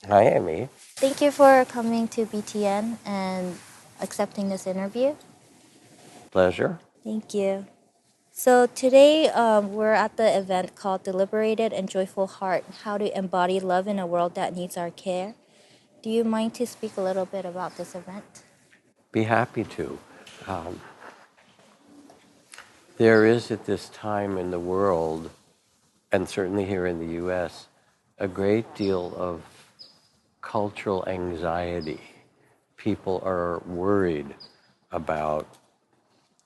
Hi, Amy. Thank you for coming to BTN and accepting this interview. Pleasure. Thank you. So today we're at the event called The Liberated and Joyful Heart, How to Embody Love in a World That Needs Our Care. Do you mind to speak a little bit about this event? Be happy to. There is at this time in the world, and certainly here in the U.S., a great deal of cultural anxiety. People are worried about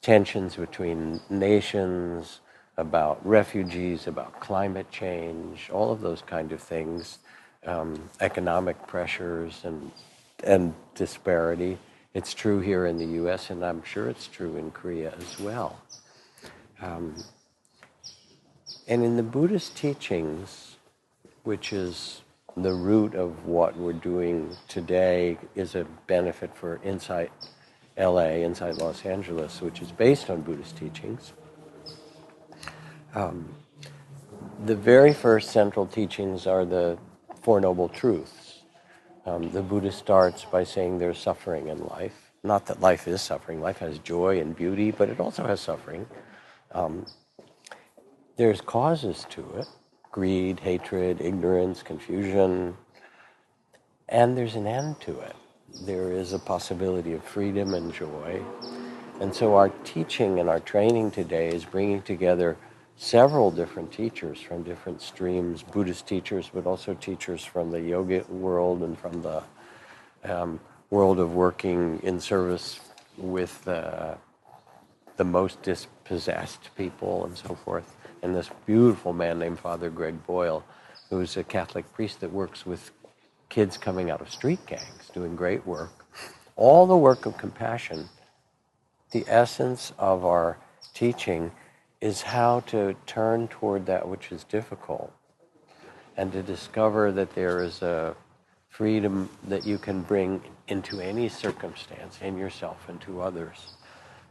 tensions between nations, about refugees, about climate change, all of those kind of things, economic pressures and disparity. It's true here in the U.S., and I'm sure it's true in Korea as well. And in the Buddhist teachings, which is the root of what we're doing today, is a benefit for Insight LA, Insight Los Angeles, which is based on Buddhist teachings. The very first central teachings are the Four Noble Truths. The Buddha starts by saying there's suffering in life. Not that life is suffering. Life has joy and beauty, but it also has suffering. There's causes to it: greed, hatred, ignorance, confusion. And there's an end to it. There is a possibility of freedom and joy. And so our teaching and our training today is bringing together several different teachers from different streams, Buddhist teachers, but also teachers from the yoga world and from the world of working in service with the most dispossessed people and so forth. And this beautiful man named Father Greg Boyle, who's a Catholic priest that works with kids coming out of street gangs, doing great work. All the work of compassion. The essence of our teaching is how to turn toward that which is difficult and to discover that there is a freedom that you can bring into any circumstance, in yourself and to others,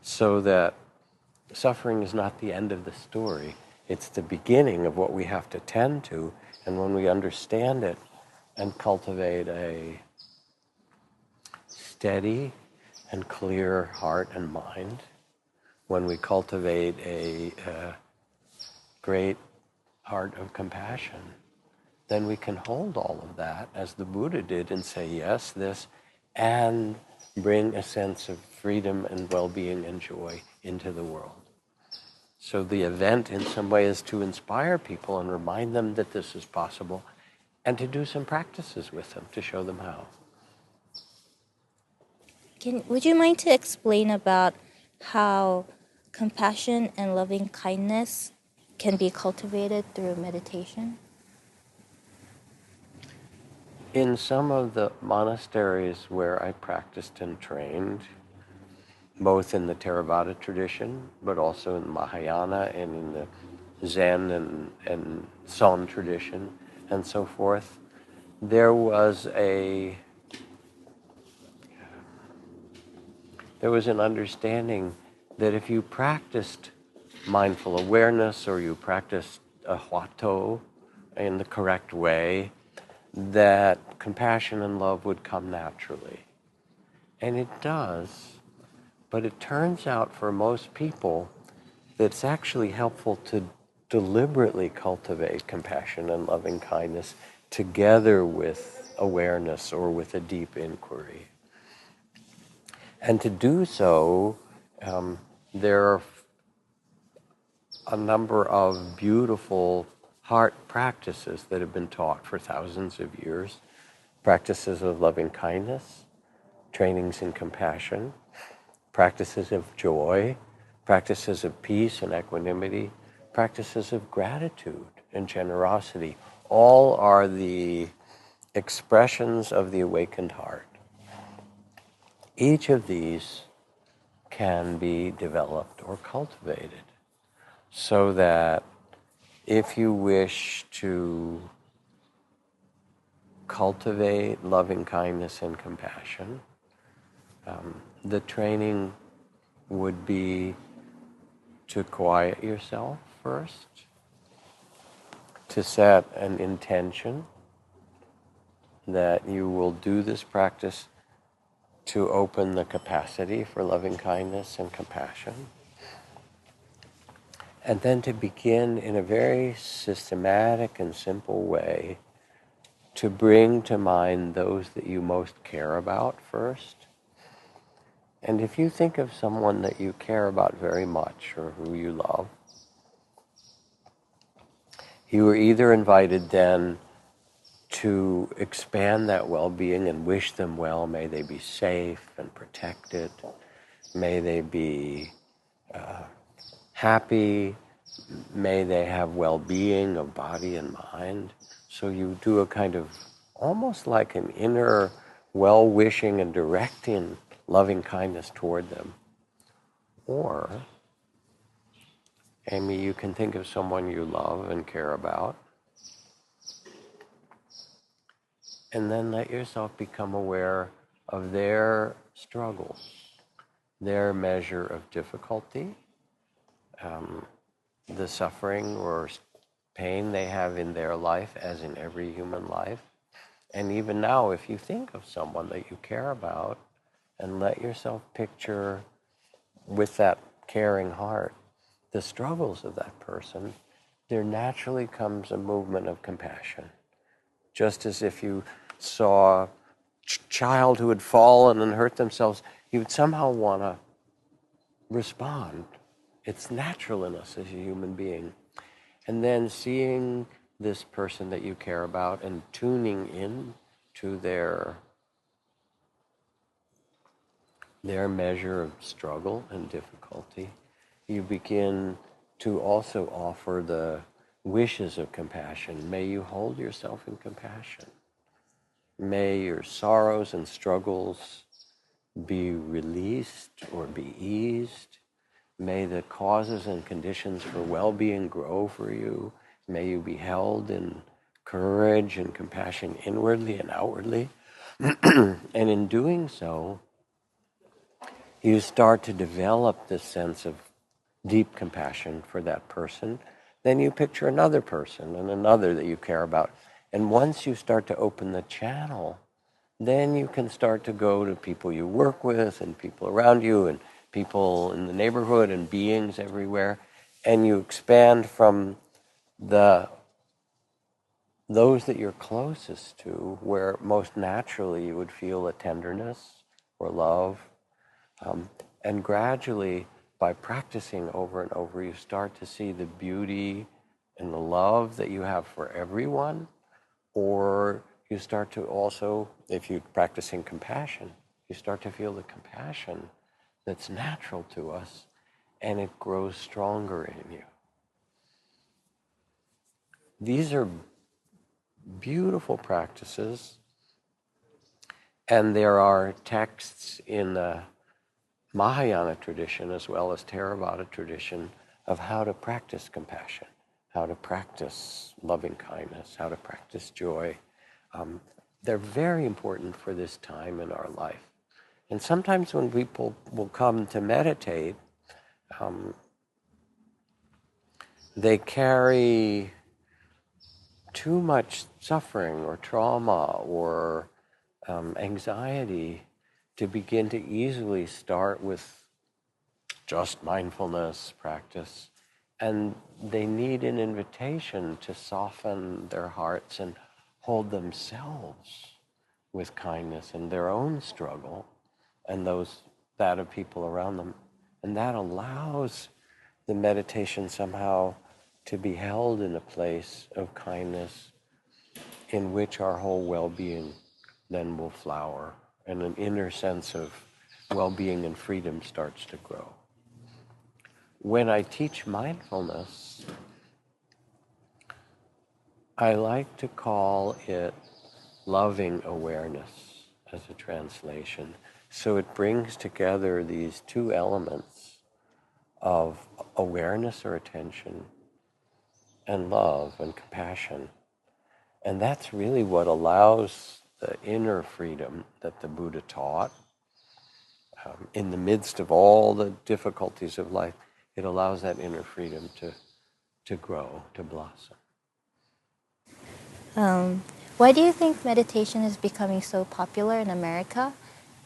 so that suffering is not the end of the story. It's the beginning of what we have to tend to, and when we understand it and cultivate a steady and clear heart and mind, when we cultivate a great heart of compassion, then we can hold all of that, as the Buddha did, and say yes, this, and bring a sense of freedom and well-being and joy into the world. So the event, in some way, is to inspire people and remind them that this is possible, and to do some practices with them to show them how. Would you mind to explain about how compassion and loving kindness can be cultivated through meditation? In some of the monasteries where I practiced and trained, both in the Theravada tradition, but also in the Mahayana and in the Zen and Son tradition and so forth, there was an understanding that if you practiced mindful awareness or you practiced a huato in the correct way, that compassion and love would come naturally. And it does, but it turns out for most people that it's actually helpful to deliberately cultivate compassion and loving kindness together with awareness or with a deep inquiry. And to do so, there are a number of beautiful heart practices that have been taught for thousands of years. Practices of loving kindness, trainings in compassion, practices of joy, practices of peace and equanimity, practices of gratitude and generosity. All are the expressions of the awakened heart. Each of these can be developed or cultivated, so that if you wish to cultivate loving kindness and compassion, the training would be to quiet yourself first, to set an intention, that you will do this practice to open the capacity for loving kindness and compassion. And then to begin in a very systematic and simple way to bring to mind those that you most care about first. And if you think of someone that you care about very much or who you love, you are either invited then to expand that well-being and wish them well. May they be safe and protected. May they be happy. May they have well-being of body and mind. So you do a kind of almost like an inner well-wishing and directing loving kindness toward them. Or, Amy, you can think of someone you love and care about, and then let yourself become aware of their struggles, their measure of difficulty, the suffering or pain they have in their life, as in every human life. And even now, if you think of someone that you care about, and let yourself picture with that caring heart the struggles of that person, there naturally comes a movement of compassion. Just as if you saw a child who had fallen and hurt themselves, you would somehow want to respond. It's natural in us as a human being. And then seeing this person that you care about and tuning in to their measure of struggle and difficulty, you begin to also offer the wishes of compassion. May you hold yourself in compassion. May your sorrows and struggles be released or be eased. May the causes and conditions for well-being grow for you. May you be held in courage and compassion inwardly and outwardly. And in doing so, you start to develop this sense of deep compassion for that person. Then you picture another person and another that you care about. And once you start to open the channel, then you can start to go to people you work with and people around you and people in the neighborhood and beings everywhere. And you expand from those that you're closest to, where most naturally you would feel a tenderness or love. And gradually, by practicing over and over, you start to see the beauty and the love that you have for everyone, or you start to also, if you're practicing compassion, you start to feel the compassion that's natural to us, and it grows stronger in you. These are beautiful practices, and there are texts in the Mahayana tradition as well as Theravada tradition of how to practice compassion, how to practice loving kindness, how to practice joy. They're very important for this time in our life. And sometimes when people will come to meditate, they carry too much suffering or trauma or anxiety to begin to easily start with just mindfulness practice. And they need an invitation to soften their hearts and hold themselves with kindness in their own struggle and that of people around them. And that allows the meditation somehow to be held in a place of kindness in which our whole well-being then will flower and an inner sense of well-being and freedom starts to grow. When I teach mindfulness, I like to call it loving awareness as a translation. So it brings together these two elements of awareness or attention and love and compassion. And that's really what allows the inner freedom that the Buddha taught. In the midst of all the difficulties of life, it allows that inner freedom to grow, to blossom. Why do you think meditation is becoming so popular in America?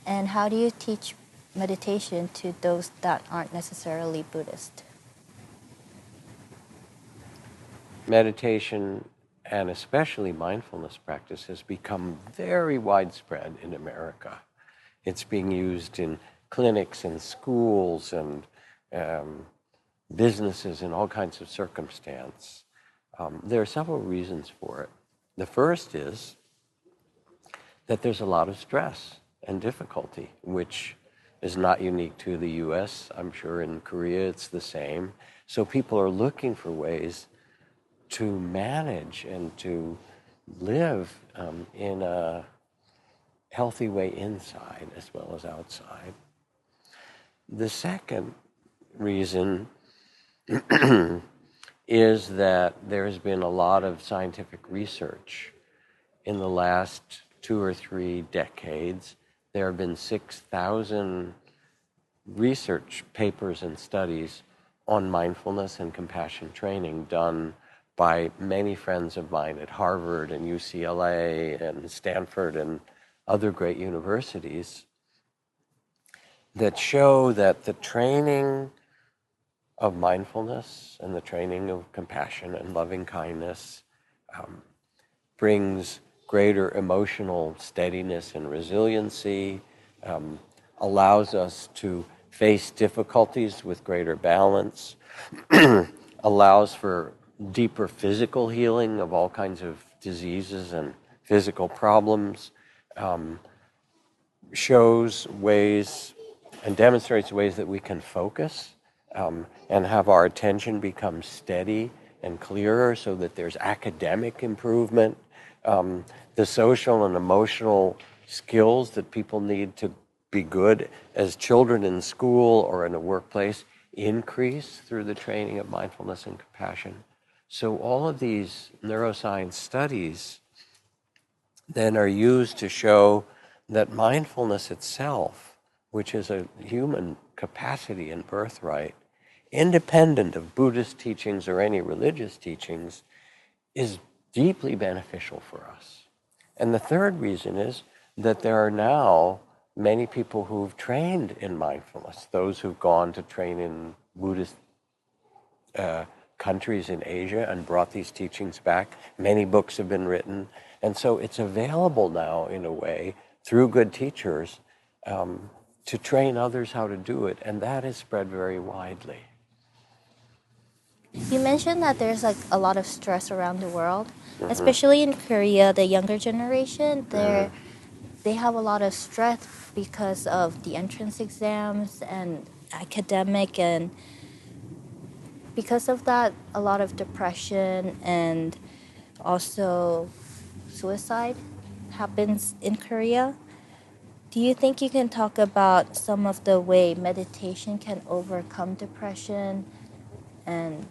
And how do you teach meditation to those that aren't necessarily Buddhist? Meditation, and especially mindfulness practice, has become very widespread in America. It's being used in clinics and schools and businesses in all kinds of circumstance. There are several reasons for it. The first is that there's a lot of stress and difficulty, which is not unique to the US. I'm sure in Korea it's the same. So people are looking for ways to manage and to live in a healthy way inside as well as outside. The second reason is that there's been a lot of scientific research. In the last 2 or 3 decades, there have been 6,000 research papers and studies on mindfulness and compassion training done by many friends of mine at Harvard and UCLA and Stanford and other great universities that show that the training of mindfulness and the training of compassion and loving kindness brings greater emotional steadiness and resiliency, allows us to face difficulties with greater balance, allows for deeper physical healing of all kinds of diseases and physical problems, shows ways and demonstrates ways that we can focus and have our attention become steady and clearer so that there's academic improvement. The social and emotional skills that people need to be good as children in school or in a workplace increase through the training of mindfulness and compassion. So all of these neuroscience studies then are used to show that mindfulness itself, which is a human capacity and birthright, independent of Buddhist teachings or any religious teachings, is deeply beneficial for us. And the third reason is that there are now many people who've trained in mindfulness, those who've gone to train in Buddhist countries in Asia and brought these teachings back. Many books have been written. And so it's available now, in a way, through good teachers, to train others how to do it. And that has spread very widely. You mentioned that there's like a lot of stress around the world, especially in Korea. The younger generation, they have a lot of stress because of the entrance exams and academic, and because of that, a lot of depression and also suicide happens in Korea. Do you think you can talk about some of the way meditation can overcome depression and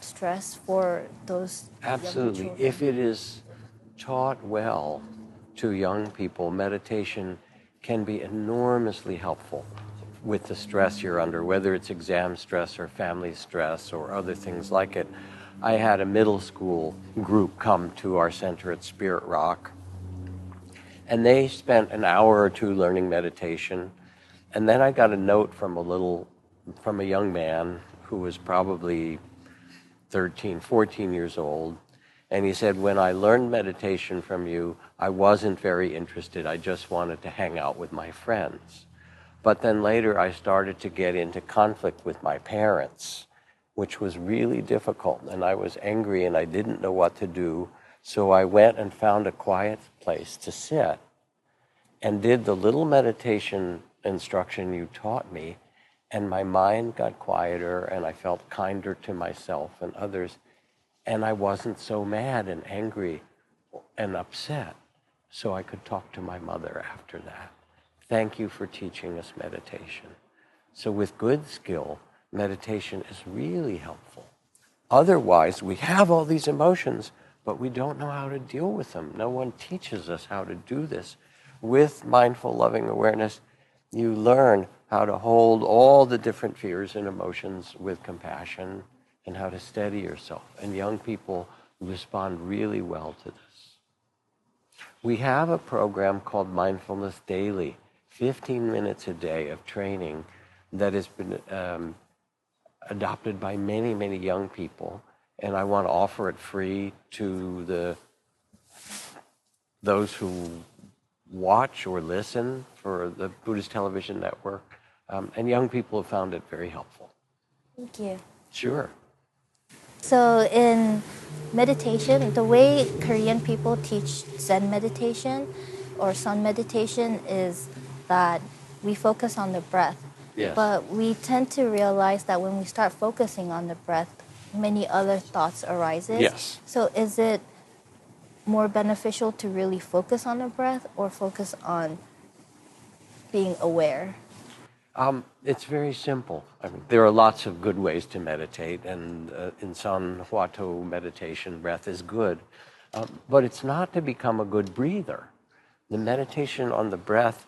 stress for those Absolutely. younger children? If it is taught well to young people, meditation can be enormously helpful with the stress you're under, whether it's exam stress or family stress or other things like it. I had a middle school group come to our center at Spirit Rock, and they spent an hour or two learning meditation. And then I got a note from a young man who was probably 13, 14 years old. And he said, when I learned meditation from you, I wasn't very interested. I just wanted to hang out with my friends. But then later I started to get into conflict with my parents, which was really difficult. And I was angry and I didn't know what to do. So I went and found a quiet place to sit and did the little meditation instruction you taught me. And my mind got quieter and I felt kinder to myself and others. And I wasn't so mad and angry and upset. So I could talk to my mother after that. Thank you for teaching us meditation. So with good skill, meditation is really helpful. Otherwise, we have all these emotions, but we don't know how to deal with them. No one teaches us how to do this. With mindful, loving awareness, you learn how to hold all the different fears and emotions with compassion and how to steady yourself. And young people respond really well to this. We have a program called Mindfulness Daily, 15 minutes a day of training that has been adopted by many, many young people. And I want to offer it free to those who watch or listen for the Buddhist Television Network. And young people have found it very helpful. Thank you. Sure. So in meditation, the way Korean people teach Zen meditation or Sun meditation is that we focus on the breath. Yes. But we tend to realize that when we start focusing on the breath, many other thoughts arises. Yes. So is it more beneficial to really focus on the breath or focus on being aware? It's very simple. I mean, there are lots of good ways to meditate, and in San Huato meditation, breath is good. But it's not to become a good breather. The meditation on the breath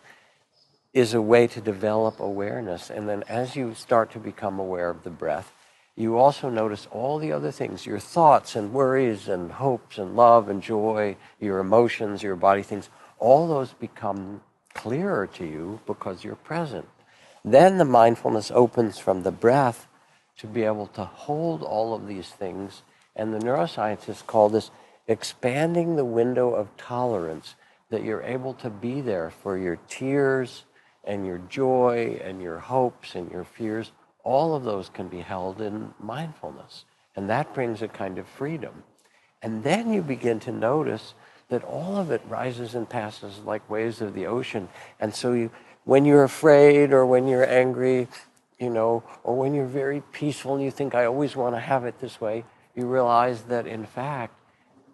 is a way to develop awareness, and then as you start to become aware of the breath, you also notice all the other things, your thoughts and worries and hopes and love and joy, your emotions, your body things, all those become clearer to you because you're present. Then the mindfulness opens from the breath to be able to hold all of these things, and the neuroscientists call this expanding the window of tolerance, that you're able to be there for your tears and your joy and your hopes and your fears. All of those can be held in mindfulness, and that brings a kind of freedom. And then you begin to notice that all of it rises and passes like waves of the ocean. And so when you're afraid or when you're angry, or when you're very peaceful and you think, I always want to have it this way, you realize that in fact,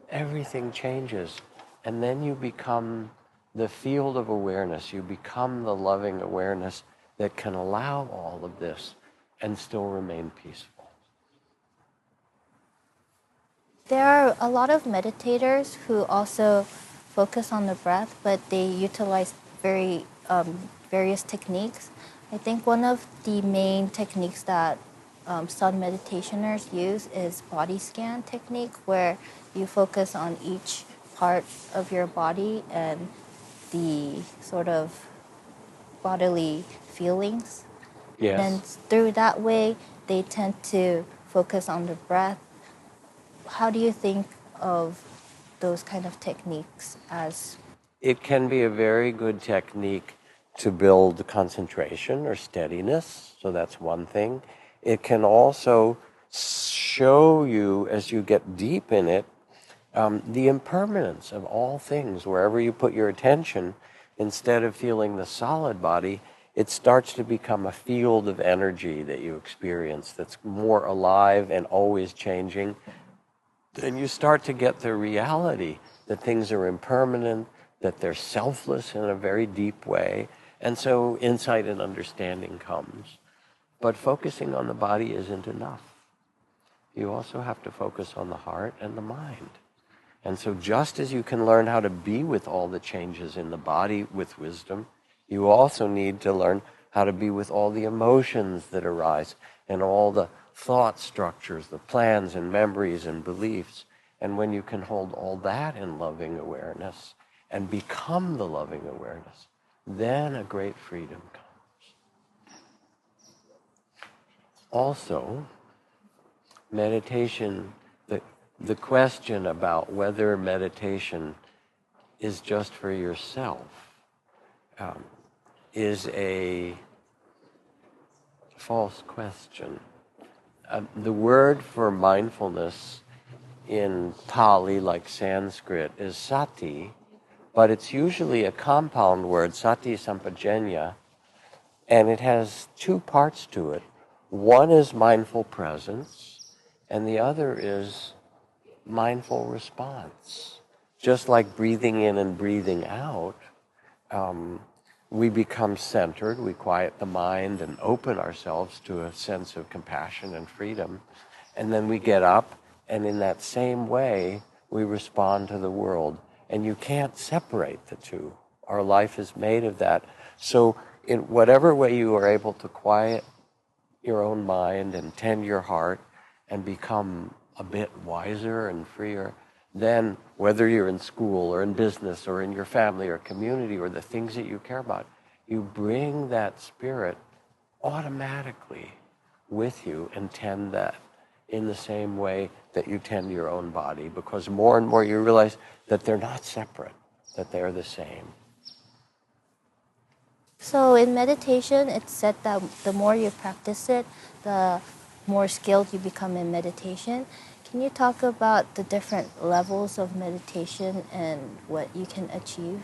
everything changes. And then you become the field of awareness. You become the loving awareness that can allow all of this and still remain peaceful. There are a lot of meditators who also focus on the breath, but they utilize various techniques. I think one of the main techniques that Sun meditationers use is body scan technique, where you focus on each part of your body and the sort of bodily feelings. Yes. And through that way, they tend to focus on the breath. How do you think of those kind of techniques as? It can be a very good technique to build concentration or steadiness, so that's one thing. It can also show you, as you get deep in it, the impermanence of all things. Wherever you put your attention, instead of feeling the solid body, it starts to become a field of energy that you experience that's more alive and always changing. Then you start to get the reality that things are impermanent, that they're selfless in a very deep way, and so insight and understanding comes. But focusing on the body isn't enough. You also have to focus on the heart and the mind. And so just as you can learn how to be with all the changes in the body with wisdom, you also need to learn how to be with all the emotions that arise and all the thought structures, the plans and memories and beliefs. And when you can hold all that in loving awareness and become the loving awareness, then a great freedom comes. Also, meditation, the question about whether meditation is just for yourself is a false question. The word for mindfulness in Pali, like Sanskrit, is sati, but it's usually a compound word, sati sampajanya, and it has two parts to it. One is mindful presence, and the other is mindful response. Just like breathing in and breathing out, we become centered, we quiet the mind and open ourselves to a sense of compassion and freedom, and then we get up, and in that same way, we respond to the world. And you can't separate the two. Our life is made of that. So in whatever way you are able to quiet your own mind and tend your heart and become a bit wiser and freer, then whether you're in school or in business or in your family or community or the things that you care about, you bring that spirit automatically with you and tend that in the same way that you tend your own body, because more and more you realize that they're not separate, that they're the same. So in meditation, it's said that the more you practice it, the more skilled you become in meditation. Can you talk about the different levels of meditation and what you can achieve?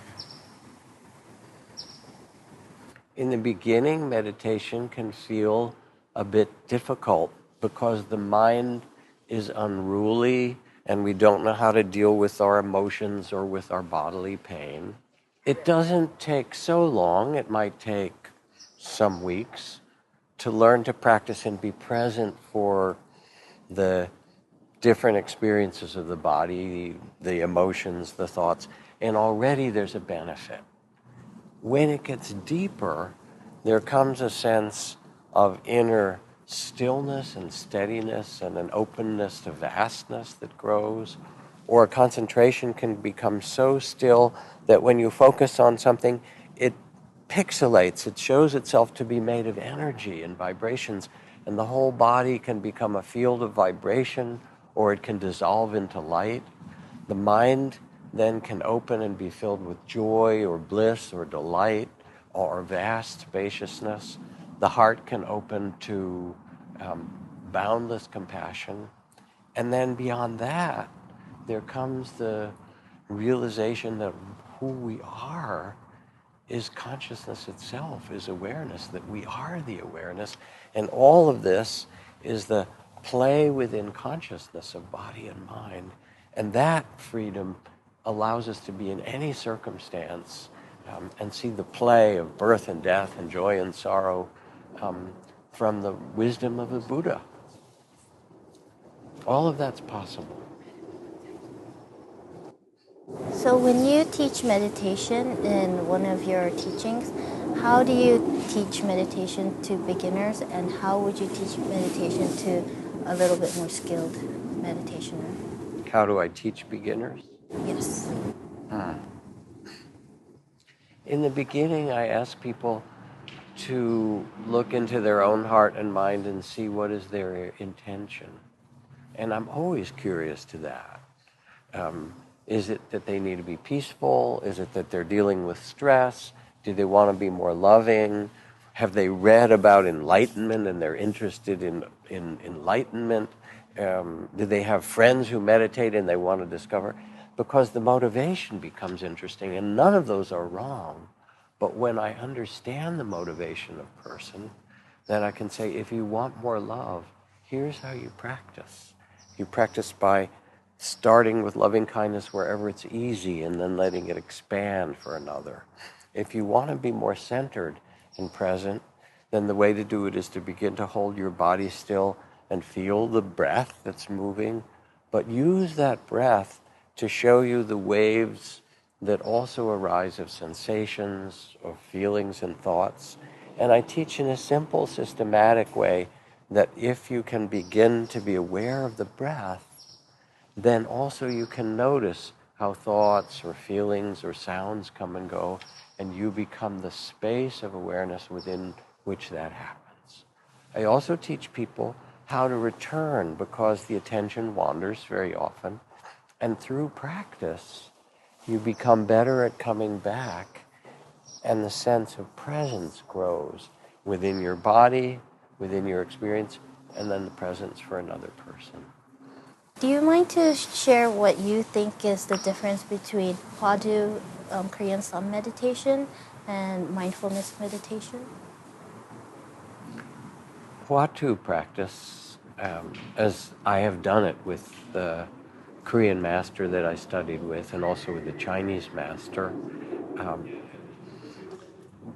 In the beginning, meditation can feel a bit difficult because the mind is unruly and we don't know how to deal with our emotions or with our bodily pain. It doesn't take so long, it might take some weeks, to learn to practice and be present for the different experiences of the body, the emotions, the thoughts, and already there's a benefit. When it gets deeper, there comes a sense of inner stillness and steadiness and an openness to vastness that grows. Or concentration can become so still that when you focus on something, it pixelates, it shows itself to be made of energy and vibrations, and the whole body can become a field of vibration, or it can dissolve into light. The mind then can open and be filled with joy or bliss or delight or vast spaciousness. The heart can open to boundless compassion. And then beyond that, there comes the realization that who we are is consciousness itself, is awareness, that we are the awareness. And all of this is the play within consciousness of body and mind. And that freedom allows us to be in any circumstance and see the play of birth and death and joy and sorrow from the wisdom of the Buddha. All of that's possible. So when you teach meditation in one of your teachings, how do you teach meditation to beginners, and how would you teach meditation to a little bit more skilled meditationer? How do I teach beginners? Yes. In the beginning, I ask people to look into their own heart and mind and see what is their intention. And I'm always curious to that. Is it that they need to be peaceful? Is it that they're dealing with stress? Do they want to be more loving? Have they read about enlightenment and they're interested in enlightenment? Do they have friends who meditate and they want to discover? Because the motivation becomes interesting, and none of those are wrong. But when I understand the motivation of a person, then I can say, if you want more love, here's how you practice. You practice by starting with loving kindness wherever it's easy and then letting it expand for another. If you want to be more centered and present, then the way to do it is to begin to hold your body still and feel the breath that's moving, but use that breath to show you the waves that also arise of sensations, of feelings and thoughts. And I teach in a simple, systematic way that if you can begin to be aware of the breath, then also you can notice how thoughts or feelings or sounds come and go, and you become the space of awareness within which that happens. I also teach people how to return, because the attention wanders very often, and through practice you become better at coming back, and the sense of presence grows within your body, within your experience, and then the presence for another person. Do you mind to share what you think is the difference between Hwadu, Korean sun meditation, and mindfulness meditation? Hwatu practice, as I have done it with the Korean master that I studied with, and also with the Chinese master.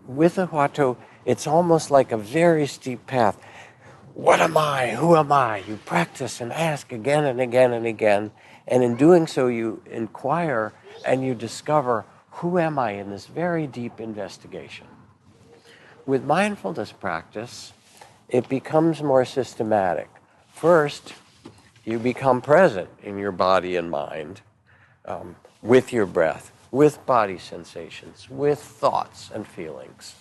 With the Hwatu, it's almost like a very steep path. What am I? Who am I? You practice and ask again and again and again, and in doing so you inquire and you discover, who am I, in this very deep investigation. With mindfulness practice, it becomes more systematic. First, you become present in your body and mind, with your breath, with body sensations, with thoughts and feelings.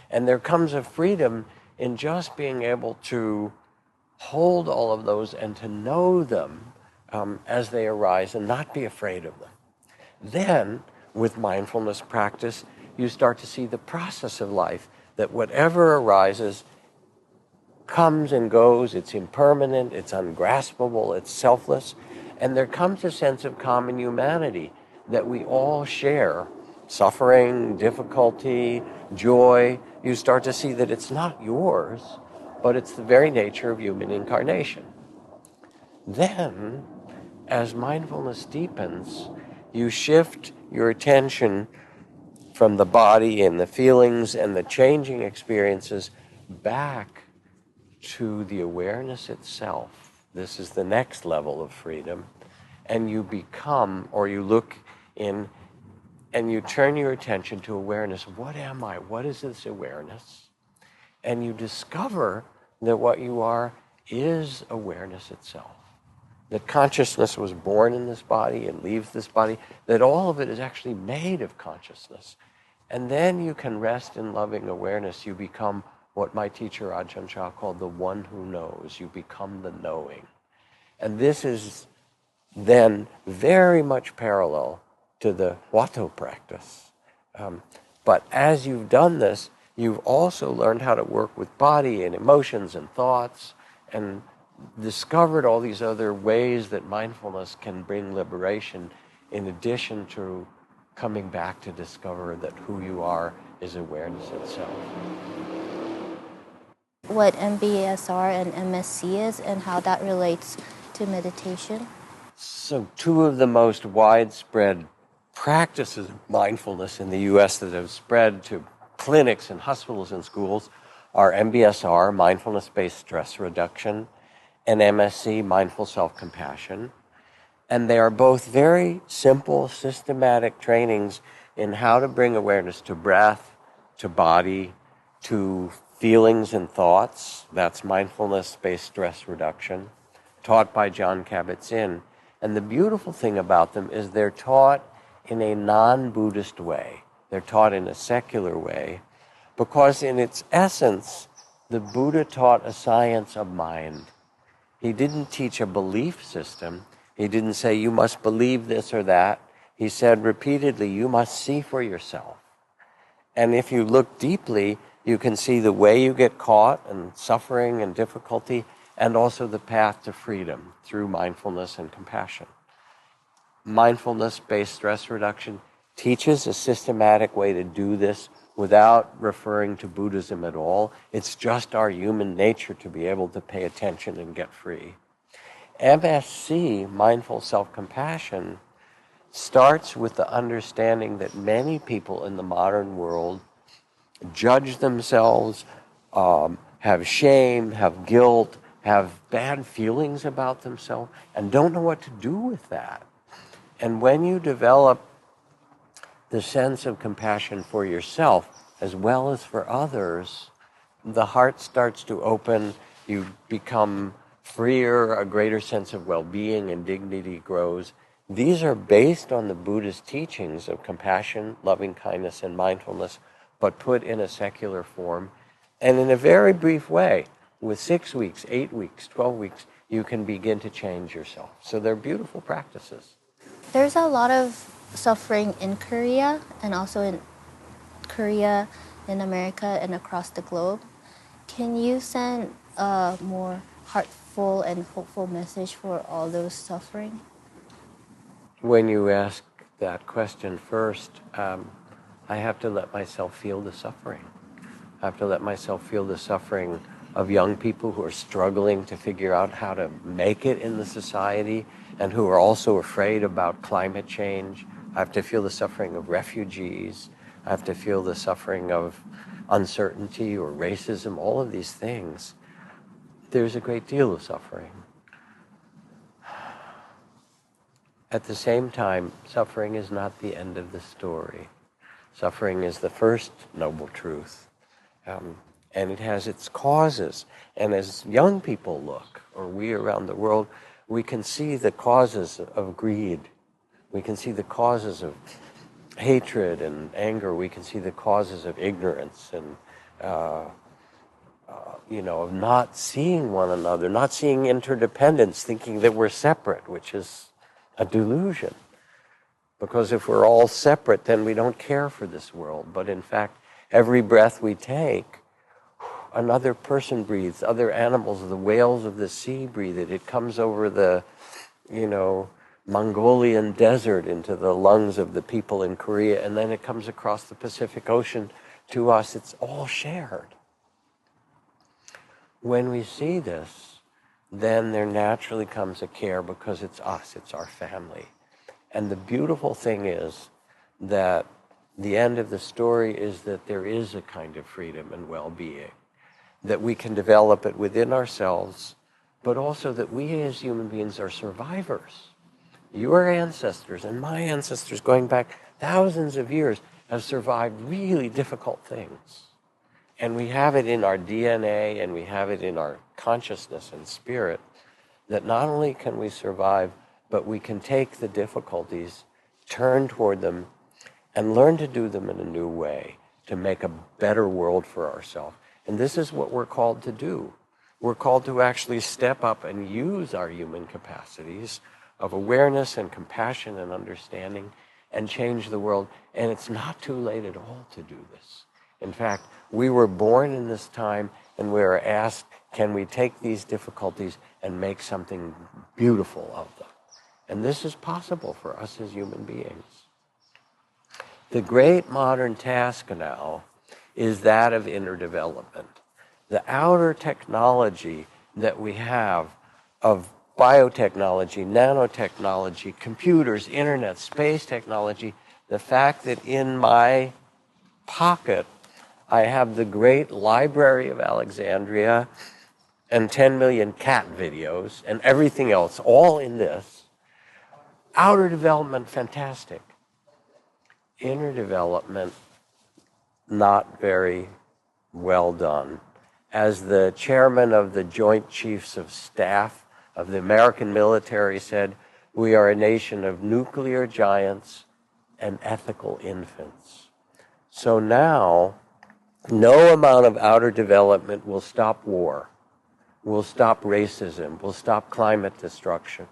And there comes a freedom in just being able to hold all of those and to know them as they arise and not be afraid of them. Then, with mindfulness practice, you start to see the process of life, that whatever arises comes and goes, it's impermanent, it's ungraspable, it's selfless, and there comes a sense of common humanity that we all share. Suffering, difficulty, joy. You start to see that it's not yours, but it's the very nature of human incarnation. Then, as mindfulness deepens, you shift your attention from the body and the feelings and the changing experiences back to the awareness itself. This is the next level of freedom. And you become, or you look in, and you turn your attention to awareness. What am I? What is this awareness? And you discover that what you are is awareness itself. That consciousness was born in this body and leaves this body. That all of it is actually made of consciousness. And then you can rest in loving awareness. You become what my teacher Ajahn Chah called the one who knows. You become the knowing. And this is then very much parallel to the Huato practice. But as you've done this, you've also learned how to work with body and emotions and thoughts, and discovered all these other ways that mindfulness can bring liberation, in addition to coming back to discover that who you are is awareness itself. What MBSR and MSC is and how that relates to meditation? So two of the most widespread practices of mindfulness in the U.S. that have spread to clinics and hospitals and schools are MBSR, mindfulness-based stress reduction, and MSC, mindful self-compassion. And they are both very simple, systematic trainings in how to bring awareness to breath, to body, to feelings and thoughts. That's mindfulness-based stress reduction, taught by John Kabat-Zinn. And the beautiful thing about them is they're taught in a non-Buddhist way. They're taught in a secular way, because in its essence, the Buddha taught a science of mind. He didn't teach a belief system. He didn't say, you must believe this or that. He said repeatedly, you must see for yourself. And if you look deeply, you can see the way you get caught and suffering and difficulty, and also the path to freedom through mindfulness and compassion. Mindfulness-based stress reduction teaches a systematic way to do this without referring to Buddhism at all. It's just our human nature to be able to pay attention and get free. MSC, mindful self-compassion, starts with the understanding that many people in the modern world judge themselves, have shame, have guilt, have bad feelings about themselves, and don't know what to do with that. And when you develop the sense of compassion for yourself as well as for others, the heart starts to open, you become freer, a greater sense of well-being and dignity grows. These are based on the Buddhist teachings of compassion, loving kindness, and mindfulness, but put in a secular form. And in a very brief way, with 6 weeks, 8 weeks, 12 weeks, you can begin to change yourself. So they're beautiful practices. There's a lot of suffering in Korea and also in Korea, in America, and across the globe. Can you send a more heartful and hopeful message for all those suffering? When you ask that question first, I have to let myself feel the suffering. I have to let myself feel the suffering of young people who are struggling to figure out how to make it in the society and who are also afraid about climate change. I have to feel the suffering of refugees. I have to feel the suffering of uncertainty or racism, all of these things. There's a great deal of suffering. At the same time, suffering is not the end of the story. Suffering is the first noble truth. And it has its causes. And as young people look, or we around the world, we can see the causes of greed, We can see the causes of hatred and anger. We can see the causes of ignorance and, of not seeing one another, not seeing interdependence, thinking that we're separate, which is a delusion. Because if we're all separate, then we don't care for this world. But in fact, every breath we take, another person breathes, other animals, the whales of the sea breathe it. It comes over the, Mongolian desert into the lungs of the people in Korea, and then it comes across the Pacific Ocean to us. It's all shared. When we see this, then there naturally comes a care because it's us, it's our family. And the beautiful thing is that the end of the story is that there is a kind of freedom and well-being, that we can develop it within ourselves, but also that we as human beings are survivors. Your ancestors and my ancestors going back thousands of years have survived really difficult things. And we have it in our DNA and we have it in our consciousness and spirit that not only can we survive, but we can take the difficulties, turn toward them, and learn to do them in a new way to make a better world for ourselves. And this is what we're called to do. We're called to actually step up and use our human capacities of awareness and compassion and understanding and change the world. And it's not too late at all to do this. In fact, we were born in this time and we are asked, can we take these difficulties and make something beautiful of them? And this is possible for us as human beings. The great modern task now is that of inner development. The outer technology that we have of biotechnology, nanotechnology, computers, internet, space technology, the fact that in my pocket I have the great Library of Alexandria and 10 million cat videos and everything else, all in this. Outer development, fantastic. Inner development, not very well done. As the chairman of the Joint Chiefs of Staff of the American military said, we are a nation of nuclear giants and ethical infants. So now, no amount of outer development will stop war, will stop racism, will stop climate destruction,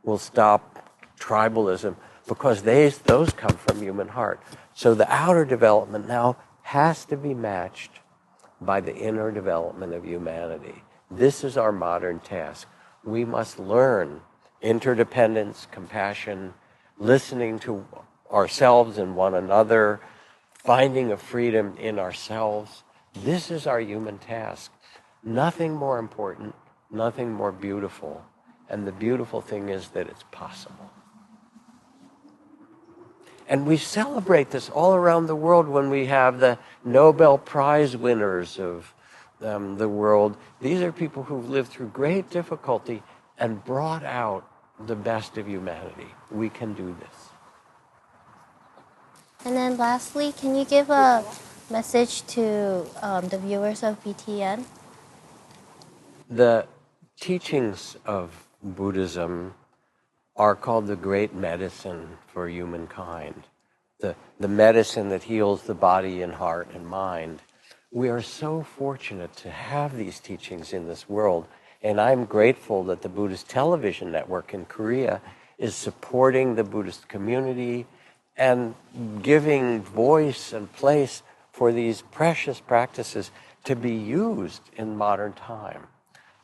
will stop tribalism, because those come from human heart. So the outer development now has to be matched by the inner development of humanity. This is our modern task. We must learn interdependence, compassion, listening to ourselves and one another, finding a freedom in ourselves. This is our human task. Nothing more important, nothing more beautiful. And the beautiful thing is that it's possible. And we celebrate this all around the world when we have the Nobel Prize winners of the world. These are people who've lived through great difficulty and brought out the best of humanity. We can do this. And then lastly, can you give a message to the viewers of BTN? The teachings of Buddhism are called the great medicine for humankind, the medicine that heals the body and heart and mind. We are so fortunate to have these teachings in this world, and I'm grateful that the Buddhist television network in Korea is supporting the Buddhist community and giving voice and place for these precious practices to be used in modern time.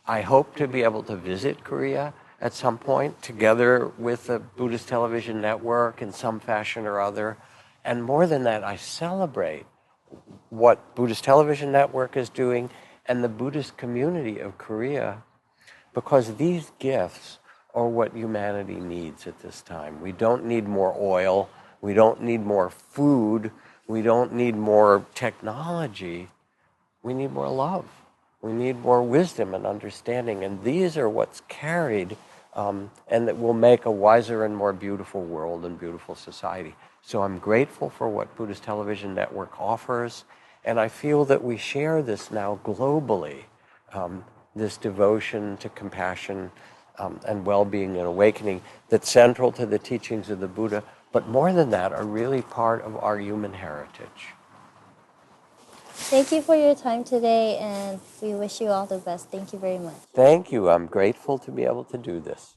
I hope to be able to visit Korea at some point, together with the Buddhist television network in some fashion or other. And more than that, I celebrate what Buddhist television network is doing and the Buddhist community of Korea, because these gifts are what humanity needs at this time. We don't need more oil. We don't need more food. We don't need more technology. We need more love. We need more wisdom and understanding. And these are what's carried and that will make a wiser and more beautiful world and beautiful society. So I'm grateful for what Buddhist Television Network offers, and I feel that we share this now globally, this devotion to compassion and well-being and awakening that's central to the teachings of the Buddha, but more than that, are really part of our human heritage. Thank you for your time today, and we wish you all the best. Thank you very much. Thank you. I'm grateful to be able to do this.